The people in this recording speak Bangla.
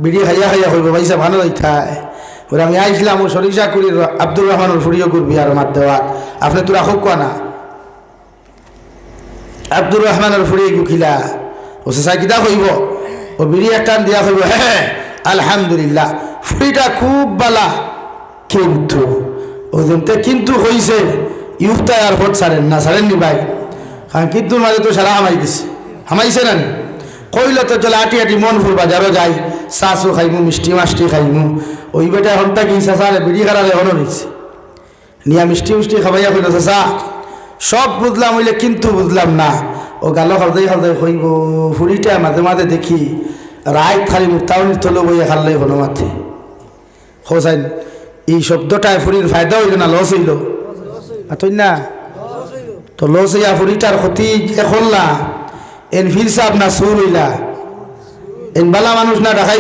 বিড়ি খাইয়া খাইয়া হইব ভাইসা ভালো হইতায় ওরা আমি আইছিলাম ও সরিষা কুড়ির আব্দুর রহমানের ফুড়িও করবি আর মার দেওয়া আপনি তোরা খুব কোয়া না আব্দুর রহমানের ফুড়িয়ে গুখিলা ও সে কিতা হইব ও বিড়ি একটা দিয়া হইব হ্যাঁ আলহামদুলিল্লাহ ফুড়িটা খুব বালা কিন্তু ওজনতে কিন্তু হইছে ইউফতায় আর ভোট ছাড়েন না ছাড়েননি ভাই কারণ কিন্তু মাঝে তো সারা হামাই দিছে হামাইছে না কইল তো চলে আটি আটি মনপুর বাজারও যাই চাচু খাইমু মিষ্টি মাষ্টি খাইমু ওই বেটা এখন তাকে চাচারে বিড়ি খারাপ এখনও নিচ্ছে নিয়া মিষ্টি মিষ্টি খাবাইয়া কইল চাচা সব বুঝলাম হইলে কিন্তু বুঝলাম না ও গালো খালদাই খালদাই কইব ফুড়িটা মাঝে মাঝে দেখি রায় খালি মুক্তাউনির তলো বইয়া খাললে হলো মাথে হোসাইন এই শব্দটায় ফুড়ির ফায়দা হইল না লস হইল তুই না তো লস হইয়া ফুড়িটার ক্ষতি যে করলা এন ফির সাহেব না সুর হইলা এন বালা মানুষ না দেখাই